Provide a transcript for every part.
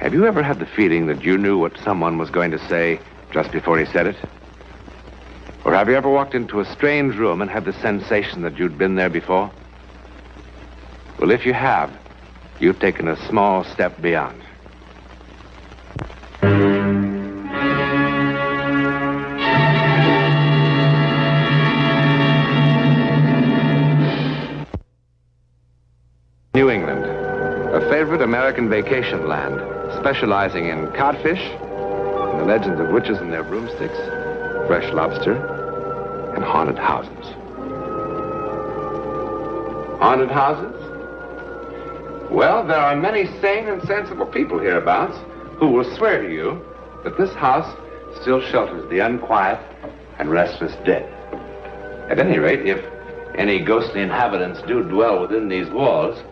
Have you ever had the feeling that you knew what someone was going to say just before he said it? Or have you ever walked into a strange room and had the sensation that you'd been there before? Well, if you have, you've taken a small step beyond. New England, a favorite American vacation land, specializing in codfish, and the legends of witches and their broomsticks, fresh lobster, and haunted houses. Haunted houses? Well, there are many sane and sensible people hereabouts who will swear to you that this house still shelters the unquiet and restless dead. At any rate, if any ghostly inhabitants do dwell within these walls,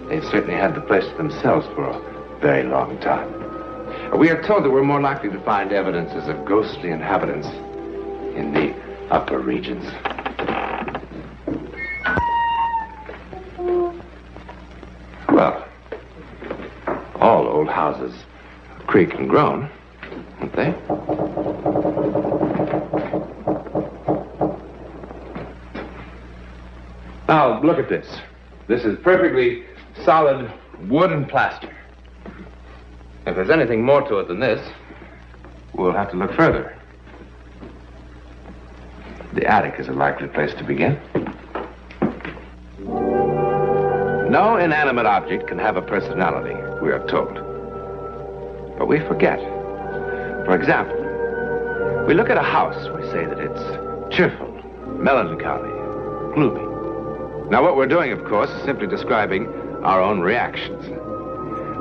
they've certainly had the place to themselves for a very long time. We are told that we're more likely to find evidences of ghostly inhabitants in the upper regions. Well, all old houses creak and groan, aren't they? Now, look at this. This is perfectly solid wood and plaster. If there's anything more to it than this, we'll have to look further. The attic is a likely place to begin. No inanimate object can have a personality, we are told. But we forget. For example, we look at a house, we say that it's cheerful, melancholy, gloomy. Now, what we're doing, of course, is simply describing our own reactions.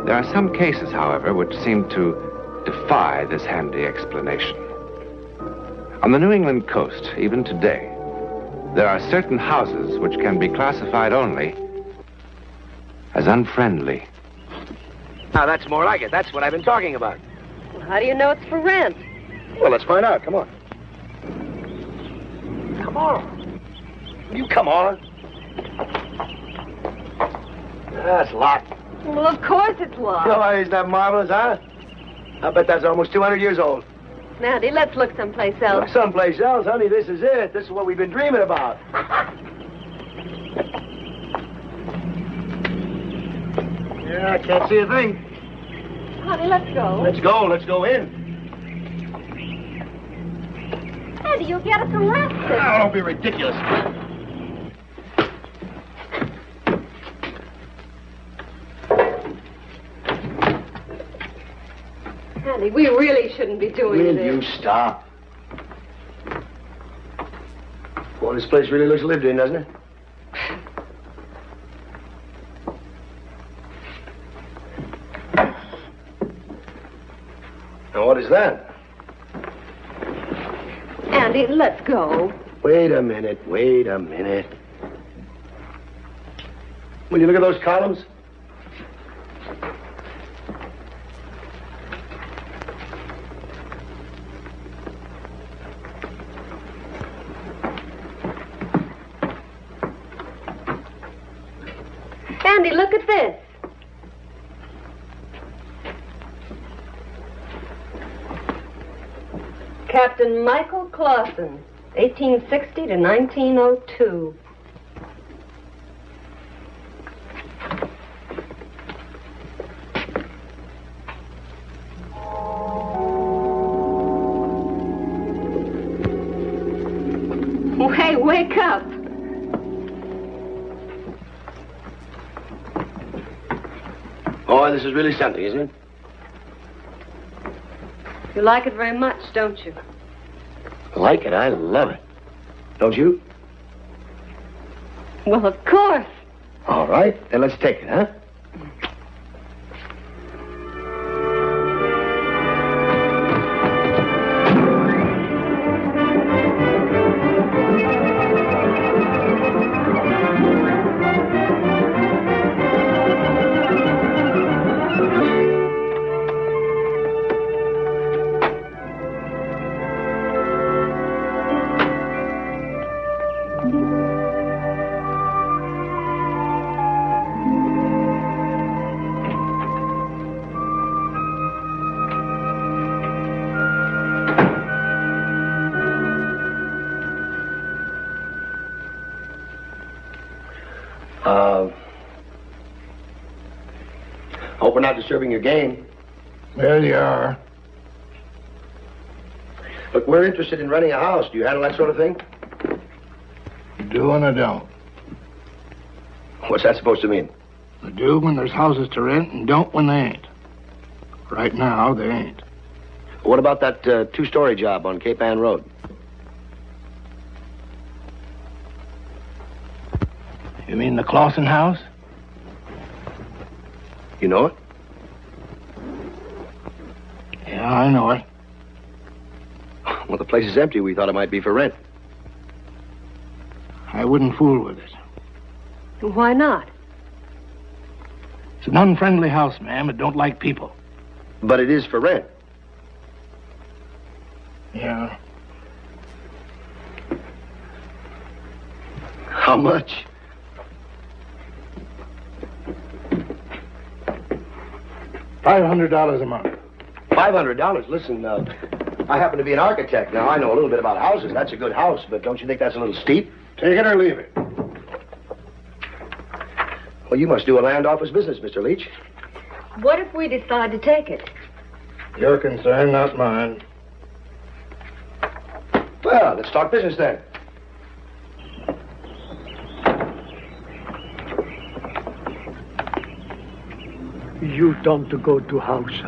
There are some cases, however, which seem to defy this handy explanation. On the New England coast, even today, there are certain houses which can be classified only as unfriendly. Now, that's more like it. That's what I've been talking about. Well, how do you know it's for rent? Well, let's find out. Come on. Come on. You come on. That's locked. Well, of course it's locked. Oh, isn't that marvelous, huh? I bet that's almost 200 years old. Nandy, let's look someplace else. Someplace else, honey. This is it. This is what we've been dreaming about. Yeah, I can't see a thing. Honey, let's go. Let's go. Let's go in. Andy, you'll get us arrested. Oh, don't be ridiculous. Andy, we really shouldn't be doing this. Will you stop? Boy, this place really looks lived in, doesn't it? Now, what is that? Andy, let's go. Wait a minute. Wait a minute. Will you look at those columns? Andy, look at this. Captain Michael Clausen, 1860 to 1902. Hey, wake up. Oh, this is really something, isn't it? You like it very much, don't you? Like it? I love it. Don't you? Well, of course. All right, then let's take it, huh? Hope we're not disturbing your game. Well, you are. Look, we're interested in renting a house. Do you handle that sort of thing? Do and I don't. What's that supposed to mean? I do when there's houses to rent and don't when they ain't. Right now, they ain't. What about that two-story job on Cape Ann Road? You mean the Clausen house? You know it? Yeah, I know it. Well, the place is empty. We thought it might be for rent. I wouldn't fool with it. Why not? It's an unfriendly house, ma'am. It don't like people. But it is for rent. Yeah. How much? $500 a month. $500? Listen, I happen to be an architect. Now, I know a little bit about houses. That's a good house, but don't you think that's a little steep? Take it or leave it. Well, you must do a land office business, Mr. Leach. What if we decide to take it? Your concern, not mine. Well, let's talk business then. You don't go to house.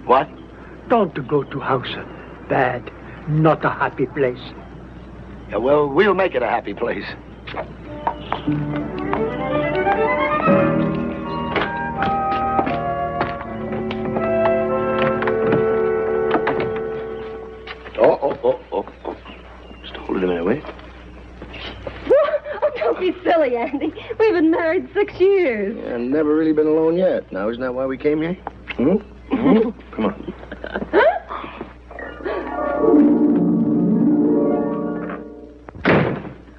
What? Don't go to house. Bad. Not a happy place. Yeah, well, we'll make it a happy place. Oh. Just hold it a minute, will you? Oh, don't be silly, Andy. We've been married 6 years. Yeah, never really been alone yet. Now, isn't that why we came here? Hmm? Come on.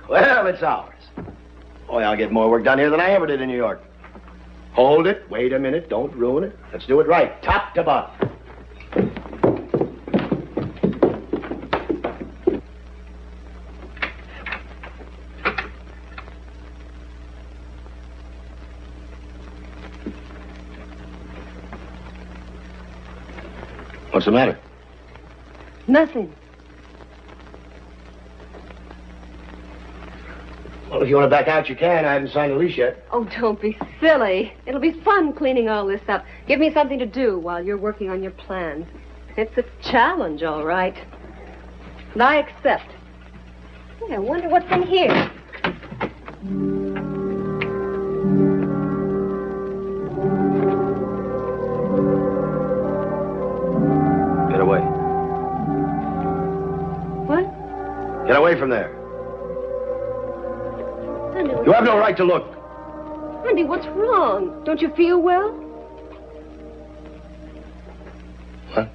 Well, it's ours. Boy, I'll get more work done here than I ever did in New York. Hold it. Wait a minute. Don't ruin it. Let's do it right. Top to bottom. What's the matter? Nothing. Well, if you want to back out, you can. I haven't signed the lease yet. Oh, don't be silly. It'll be fun cleaning all this up. Give me something to do while you're working on your plans. It's a challenge, all right. And I accept. Hey, I wonder what's in here. Get away. What? Get away from there. Andy, You have no right to look. Andy, what's wrong? Don't you feel well? What?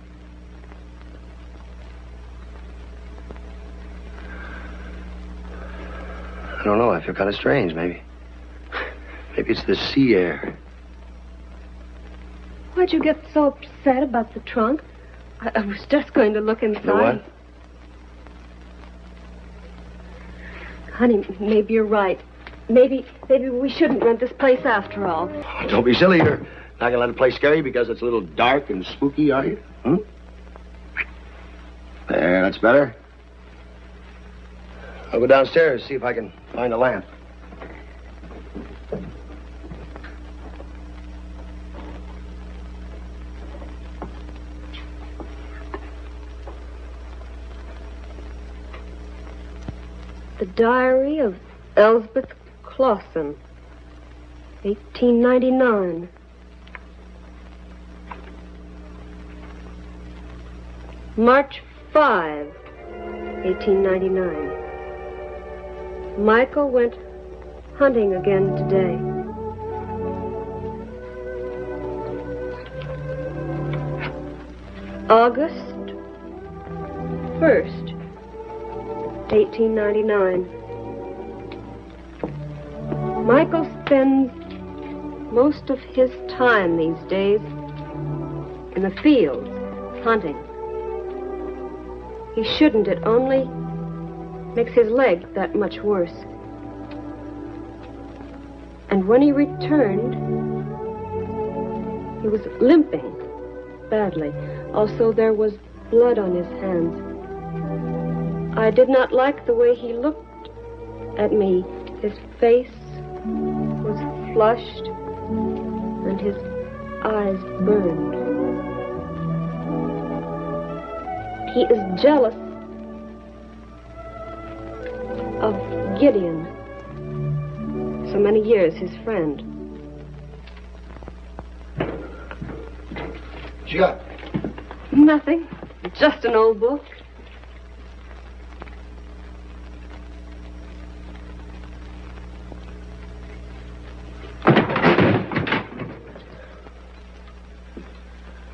I don't know. I feel kind of strange, maybe. Maybe it's the sea air. Why'd you get so upset about the trunk? I was just going to look inside. You know what? Honey, maybe you're right. Maybe we shouldn't rent this place after all. Oh, don't be silly. You're not going to let the place scare you because it's a little dark and spooky, are you? Hmm? There, that's better. I'll go downstairs, see if I can find a lamp. The Diary of Elsbeth Clausen, 1899. March 5, 1899. Michael went hunting again today. August 1st, 1899. Michael spends most of his time these days in the fields, hunting. He shouldn't. It only makes his leg that much worse. And when he returned, He was limping badly. Also, there was blood on his hands. I did not like the way he looked at me. His face was flushed, and his eyes burned. He is jealous of Gideon. So many years his friend. What you got? Nothing. Just an old book.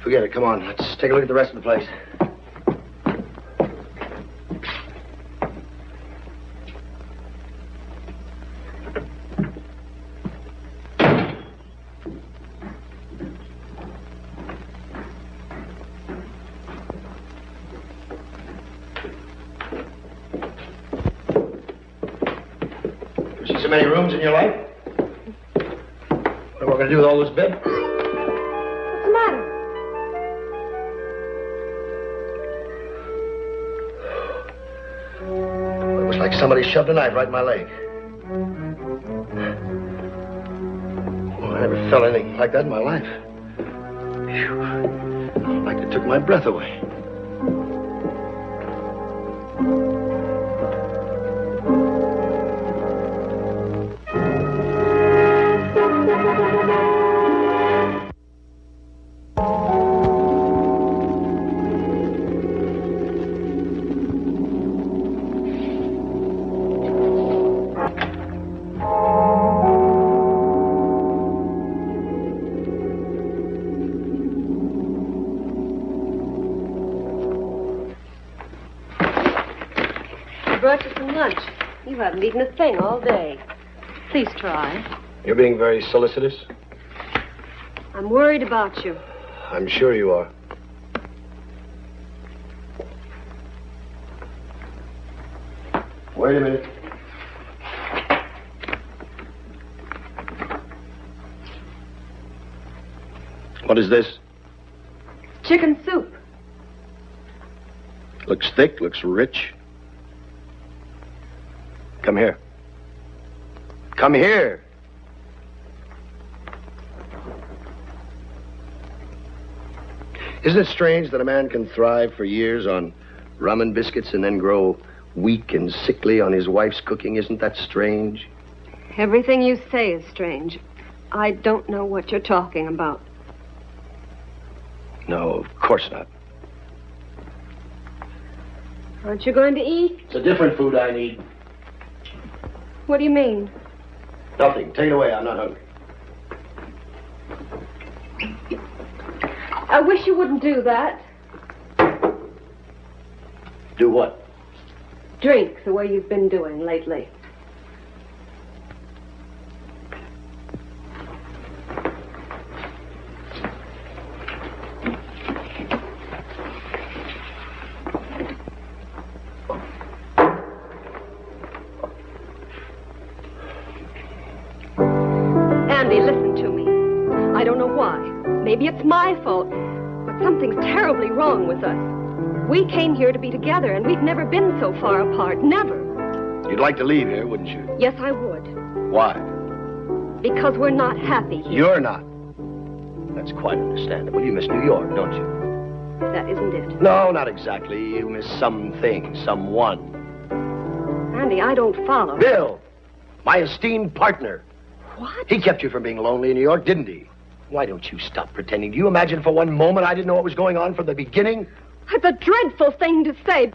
Forget it. Come on. Let's take a look at the rest of the place. So many rooms in your life? What are we going to do with all this bed? What's the matter? It was like somebody shoved a knife right in my leg. Oh, I never felt anything like that in my life. Phew. Like it took my breath away. Brought you some lunch. You haven't eaten a thing all day. Please try. You're being very solicitous. I'm worried about you. I'm sure you are. Wait a minute. What is this? Chicken soup. Looks thick, looks rich. Come here. Come here. Isn't it strange that a man can thrive for years on rum and biscuits and then grow weak and sickly on his wife's cooking? Isn't that strange? Everything you say is strange. I don't know what you're talking about. No, of course not. Aren't you going to eat? It's a different food I need. What do you mean? Nothing. Take it away. I'm not hungry. I wish you wouldn't do that. Do what? Drink the way you've been doing lately. Andy, listen to me. I don't know why. Maybe it's my fault, but something's terribly wrong with us. We came here to be together, and we've never been so far apart. Never. You'd like to leave here, wouldn't you? Yes, I would. Why? Because we're not happy here. You're not. That's quite understandable. You miss New York, don't you? That isn't it. No, not exactly. You miss something, someone. Andy, I don't follow. Bill, my esteemed partner. What? He kept you from being lonely in New York, didn't he? Why don't you stop pretending? Do you imagine for one moment I didn't know what was going on from the beginning? It's a dreadful thing to say.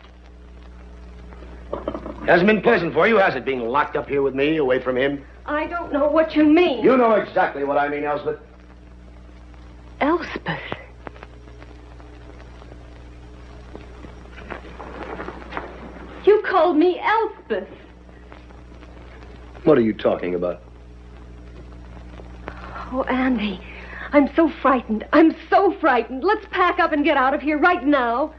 Hasn't been pleasant for you, has it, being locked up here with me, away from him? I don't know what you mean. You know exactly what I mean, Elspeth. Elspeth. You called me Elspeth. What are you talking about? Oh, Andy, I'm so frightened. I'm so frightened. Let's pack up and get out of here right now.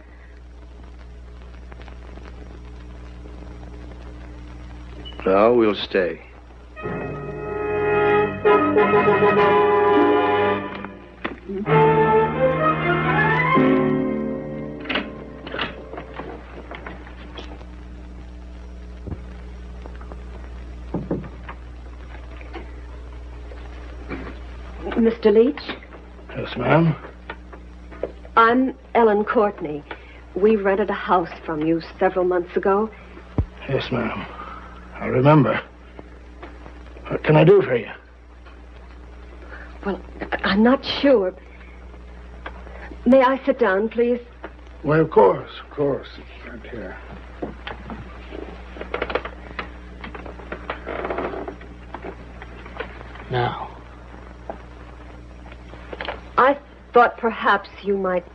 No, we'll stay. Mr. Leach? Yes, ma'am. I'm Ellen Courtney. We rented a house from you several months ago. Yes, ma'am. I remember. What can I do for you? Well, I'm not sure. May I sit down, please? Well, of course. Right here. Now. I thought perhaps you might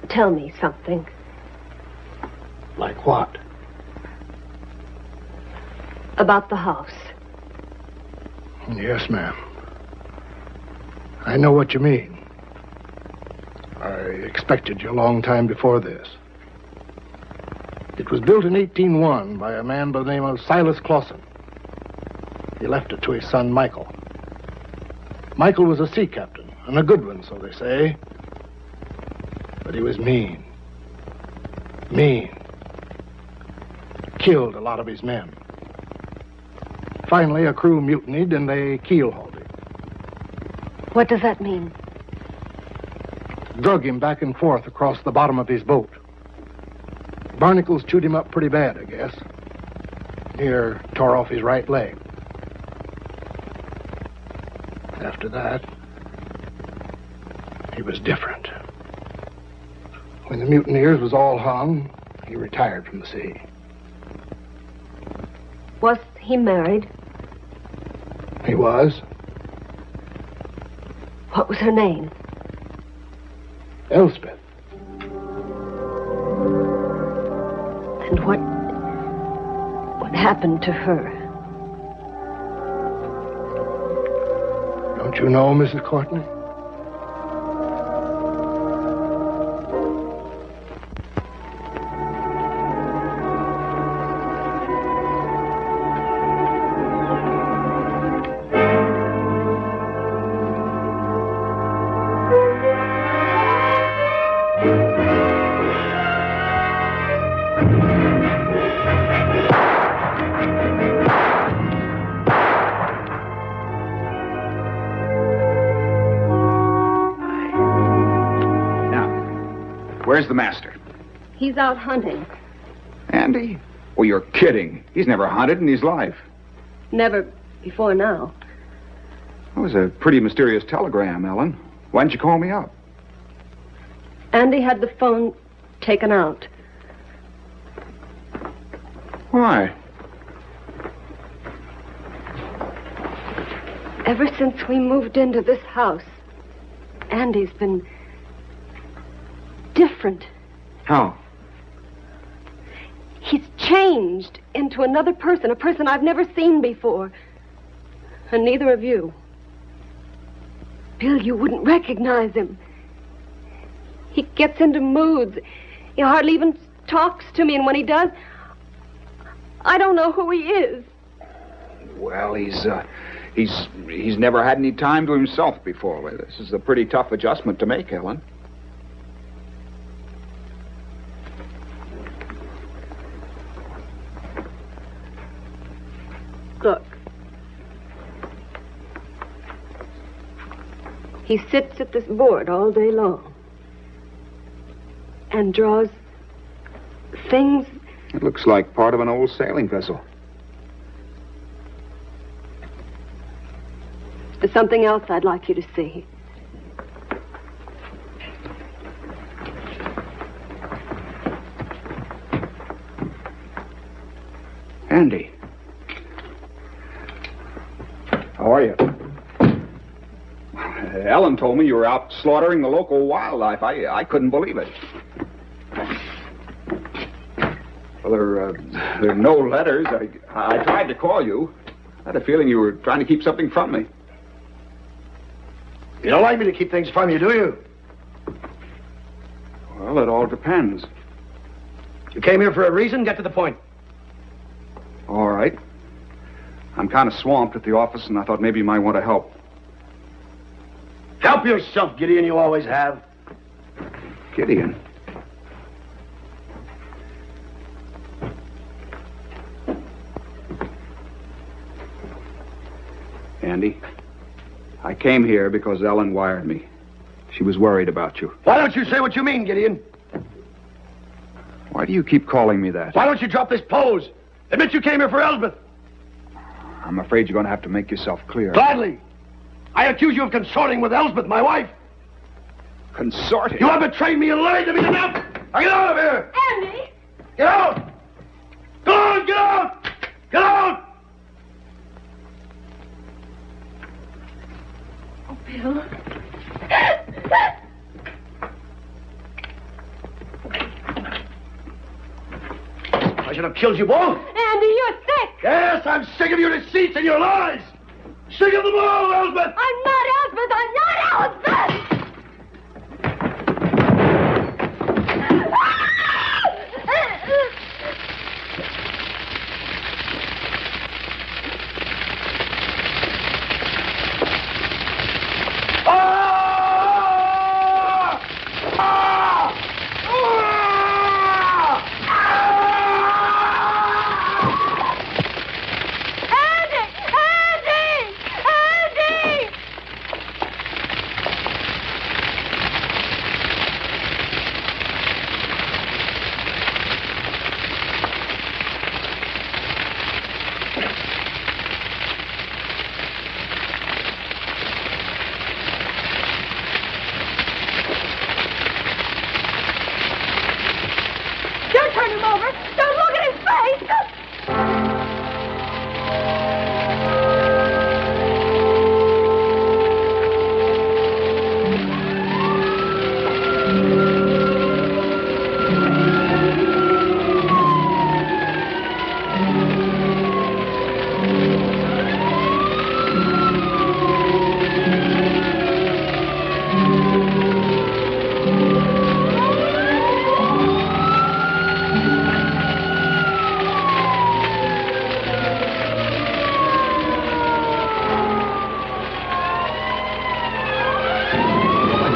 tell me something. Like what? About the house. Yes, ma'am. I know what you mean. I expected you a long time before this. It was built in 1801 by a man by the name of Silas Clausen. He left it to his son, Michael. Michael was a sea captain, and a good one, so they say. But he was mean. Mean. Killed a lot of his men. Finally, a crew mutinied, and they keel-hauled him. What does that mean? Drug him back and forth across the bottom of his boat. Barnacles chewed him up pretty bad, I guess. Near tore off his right leg. After that, he was different. When the mutineers was all hung, he retired from the sea. Was he married? He was. What was her name? Elspeth. And what happened to her? Don't you know, Mrs. Courtney? Where's the master? He's out hunting. Andy? Oh, you're kidding. He's never hunted in his life. Never before now. That was a pretty mysterious telegram, Ellen. Why didn't you call me up? Andy had the phone taken out. Why? Ever since we moved into this house, Andy's been different. How? He's changed into another person, a person I've never seen before. And neither of you. Bill, you wouldn't recognize him. He gets into moods. He hardly even talks to me, and when he does, I don't know who he is. Well, he's never had any time to himself before. This is a pretty tough adjustment to make, Ellen. Look. He sits at this board all day long and draws things. It looks like part of an old sailing vessel. There's something else I'd like you to see. Andy. How are you? Ellen told me you were out slaughtering the local wildlife. I couldn't believe it. Well, there are no letters. I tried to call you. I had a feeling you were trying to keep something from me. You don't like me to keep things from you, do you? Well, it all depends. You came here for a reason. Get to the point. All right. I'm kind of swamped at the office, and I thought maybe you might want to help. Help yourself, Gideon. You always have. Gideon? Andy, I came here because Ellen wired me. She was worried about you. Why don't you say what you mean, Gideon? Why do you keep calling me that? Why don't you drop this pose? Admit you came here for Elsbeth. I'm afraid you're going to have to make yourself clear. Gladly. I accuse you of consorting with Elsbeth, my wife. Consorting? You have betrayed me and lied to me enough. Now get out of here. Andy! Get out. Go on, get out. Get out. Oh, Bill. I should have killed you both. Andy, you're sick. Yes, I'm sick of your deceits and your lies. Sick of them all, Elsbeth. I'm not Elspeth. I'm not Elspeth.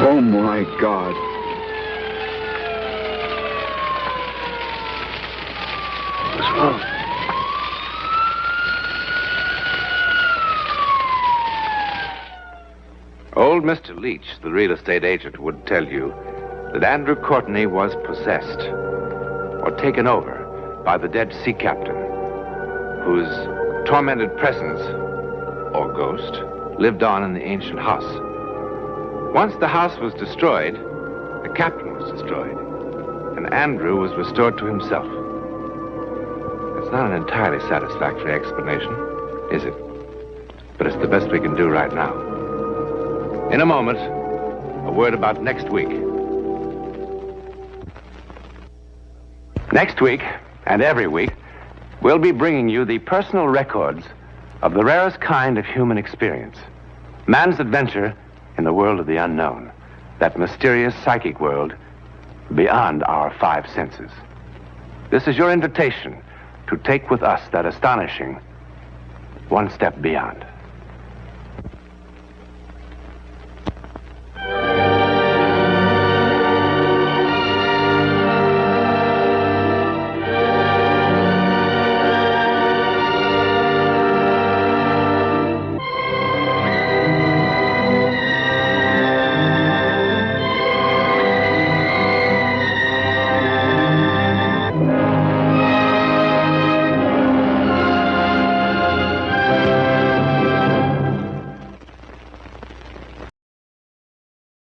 Oh, my God. What's wrong? Old Mr. Leach, the real estate agent, would tell you that Andrew Courtney was possessed or taken over by the dead sea captain, whose tormented presence, or ghost, lived on in the ancient house. Once the house was destroyed, the captain was destroyed, and Andrew was restored to himself. It's not an entirely satisfactory explanation, is it? But it's the best we can do right now. In a moment, a word about next week. Next week, and every week, we'll be bringing you the personal records of the rarest kind of human experience. Man's adventure in the world of the unknown. That mysterious psychic world beyond our five senses. This is your invitation to take with us that astonishing one step beyond.